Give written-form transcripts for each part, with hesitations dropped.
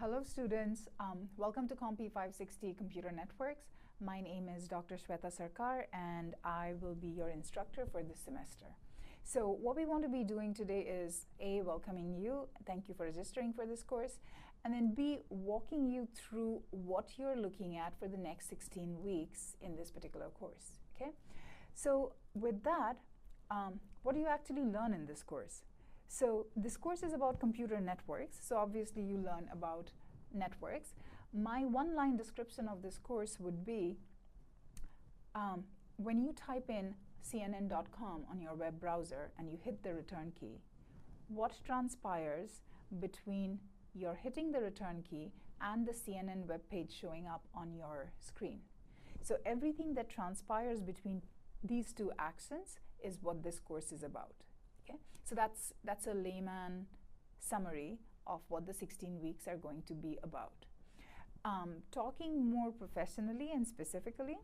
Hello students, welcome to CompE560 Computer Networks. My name is Dr. Shweta Sarkar and I will be your instructor for this semester. So what we want to be doing today is A, welcoming you, thank you for registering for this course, and then B, walking you through what you're looking at for the next 16 weeks in this particular course, okay? So with that, what do you actually learn in this course? So this course is about computer networks, so obviously you learn about networks. My one-line description of this course would be, when you type in cnn.com on your web browser and you hit the return key, what transpires between your hitting the return key and the CNN web page showing up on your screen. So everything that transpires between these two actions is what this course is about. Okay? So that's a layman summary of what the 16 weeks are going to be about. Talking more professionally and specifically,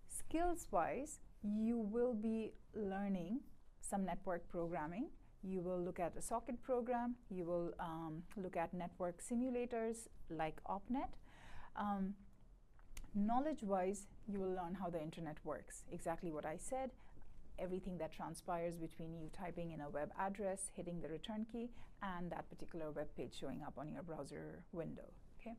skills-wise, you will be learning some network programming. You will look at a socket program. You will look at network simulators like OpNet. Knowledge-wise, you will learn how the internet works, exactly what I said. Everything that transpires between you typing in a web address, hitting the return key, and that particular web page showing up on your browser window. Okay?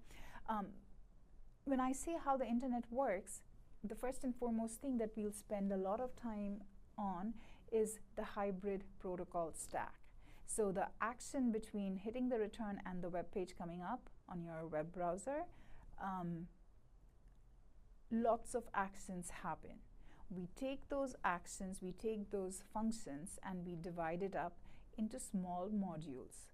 When I say how the internet works, the first and foremost thing that we'll spend a lot of time on is the hybrid protocol stack. So the action between hitting the return and the web page coming up on your web browser, lots of actions happen. We take those actions, we take those functions, and we divide it up into small modules.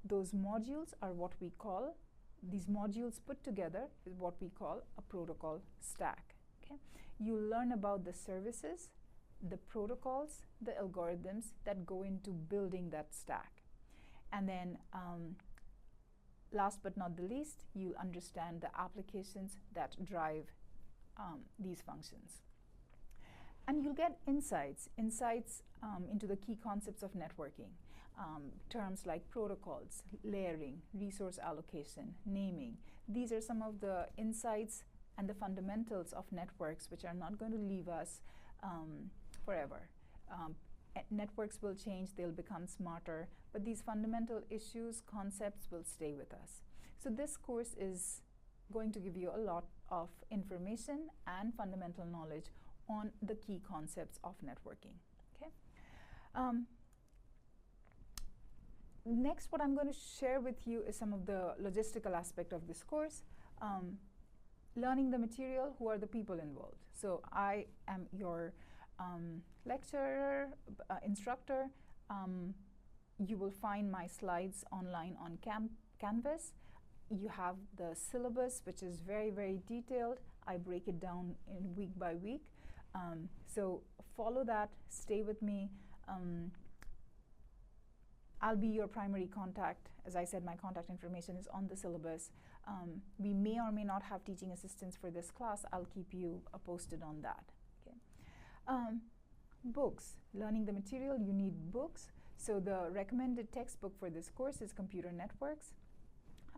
Those modules are what we call, these modules put together is what we call a protocol stack. Okay? You learn about the services, the protocols, the algorithms that go into building that stack. And then last but not the least, you'll understand the applications that drive these functions. And you'll get insights into the key concepts of networking. Terms like protocols, layering, resource allocation, naming. These are some of the insights and the fundamentals of networks which are not going to leave us forever. Networks will change, they'll become smarter, but these fundamental issues, concepts will stay with us. So this course is going to give you a lot of information and fundamental knowledge on the key concepts of networking. Okay. Next, what I'm going to share with you is some of the logistical aspect of this course. Learning the material, who are the people involved. So I am your lecturer, instructor. You will find my slides online on Canvas. You have the syllabus, which is very, very detailed. I break it down in week by week. So follow that, stay with me. I'll be your primary contact. As I said, my contact information is on the syllabus. We may or may not have teaching assistants for this class. I'll keep you posted on that. Okay. Books, learning the material, you need books. So the recommended textbook for this course is Computer Networks.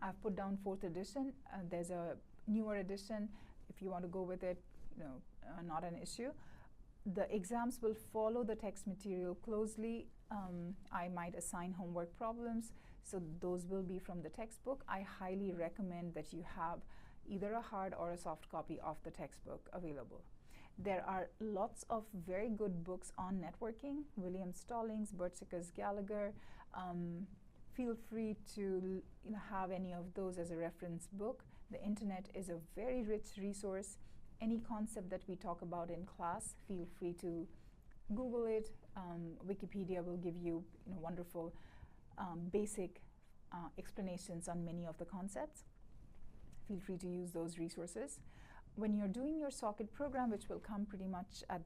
I've put down 4th edition. There's a newer edition. If you want to go with it, not an issue. The exams will follow the text material closely. I might assign homework problems, so those will be from the textbook. I highly recommend that you have either a hard or a soft copy of the textbook available. There are lots of very good books on networking, William Stallings, Bertzikas Gallagher. Feel free to have any of those as a reference book. The internet is a very rich resource. Any concept that we talk about in class, feel free to Google it. Wikipedia will give you, wonderful basic explanations on many of the concepts. Feel free to use those resources. When you're doing your socket program, which will come pretty much at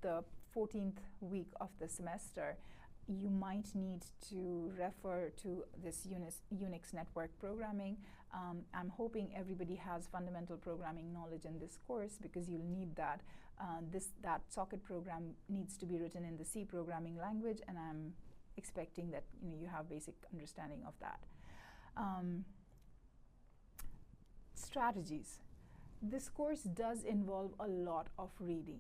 the 14th week of the semester, you might need to refer to this Unix network programming. I'm hoping everybody has fundamental programming knowledge in this course because you'll need that. That socket program needs to be written in the C programming language, and I'm expecting that you have basic understanding of that. Strategies. This course does involve a lot of reading.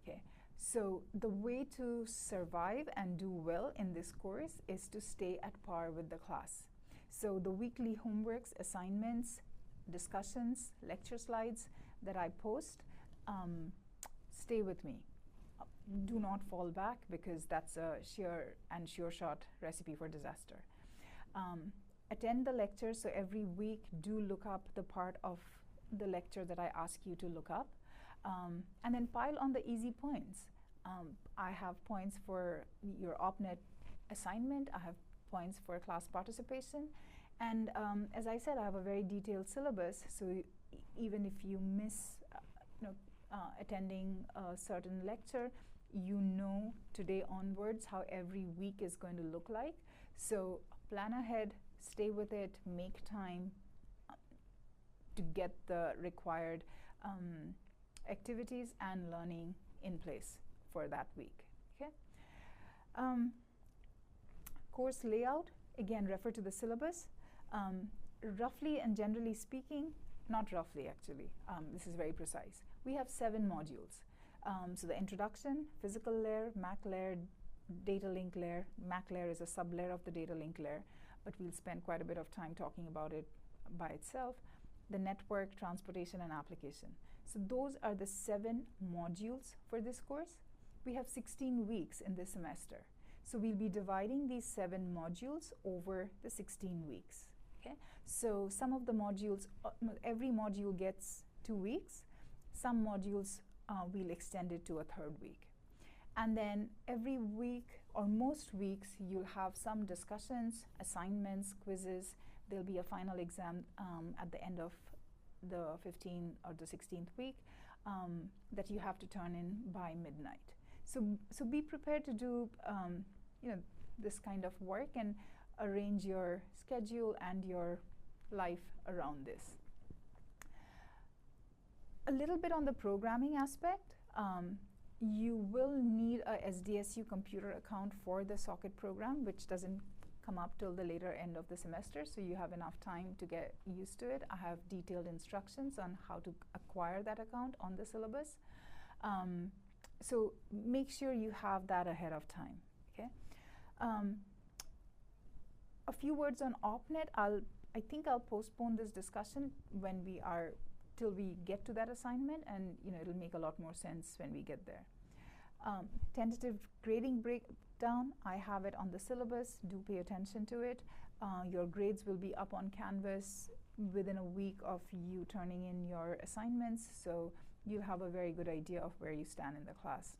Okay, so the way to survive and do well in this course is to stay at par with the class. So the weekly homeworks, assignments, discussions, lecture slides that I post, stay with me. Do not fall back, because that's a sure shot recipe for disaster. Attend the lecture, so every week do look up the part of the lecture that I ask you to look up, and then pile on the easy points. I have points for your OpNet assignment, I have points for class participation, and as I said, I have a very detailed syllabus, so even if you miss attending a certain lecture, you know today onwards how every week is going to look like. So plan ahead, stay with it, make time to get the required activities and learning in place for that week. Okay. Course layout, again, refer to the syllabus. Roughly and generally speaking, not roughly actually, this is very precise. We have 7 modules. So the introduction, physical layer, MAC layer, data link layer. MAC layer is a sub-layer of the data link layer, but we'll spend quite a bit of time talking about it by itself. The network, transportation, and application. So those are the 7 modules for this course. We have 16 weeks in this semester. So we'll be dividing these 7 modules over the 16 weeks. Okay? So some of the modules, every module gets 2 weeks. Some modules we'll extend it to a 3rd week. And then every week or most weeks you'll have some discussions, assignments, quizzes. There'll be a final exam at the end of the 15th or the 16th week that you have to turn in by midnight. So be prepared to do this kind of work and arrange your schedule and your life around this. A little bit on the programming aspect. You will need a SDSU computer account for the Socket program, which doesn't come up till the later end of the semester, so you have enough time to get used to it. I have detailed instructions on how to acquire that account on the syllabus. So make sure you have that ahead of time. Okay. A few words on OpNet. I think I'll postpone this discussion till we get to that assignment, and it'll make a lot more sense when we get there. Tentative grading breakdown, I have it on the syllabus. Do pay attention to it. Your grades will be up on Canvas within a week of you turning in your assignments, so you'll have a very good idea of where you stand in the class.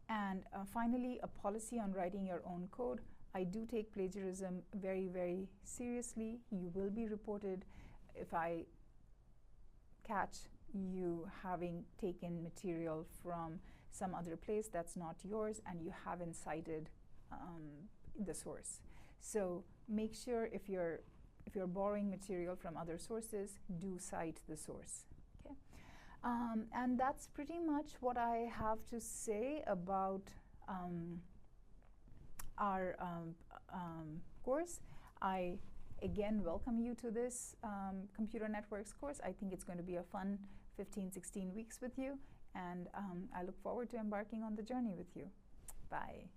And finally, a policy on writing your own code. I do take plagiarism very, very seriously. You will be reported if I catch you having taken material from some other place that's not yours and you haven't cited the source. So make sure if you're borrowing material from other sources, do cite the source. Okay? And that's pretty much what I have to say about our course. I again welcome you to this computer networks course. I think it's going to be a fun 15-16 weeks with you, and I look forward to embarking on the journey with you. Bye.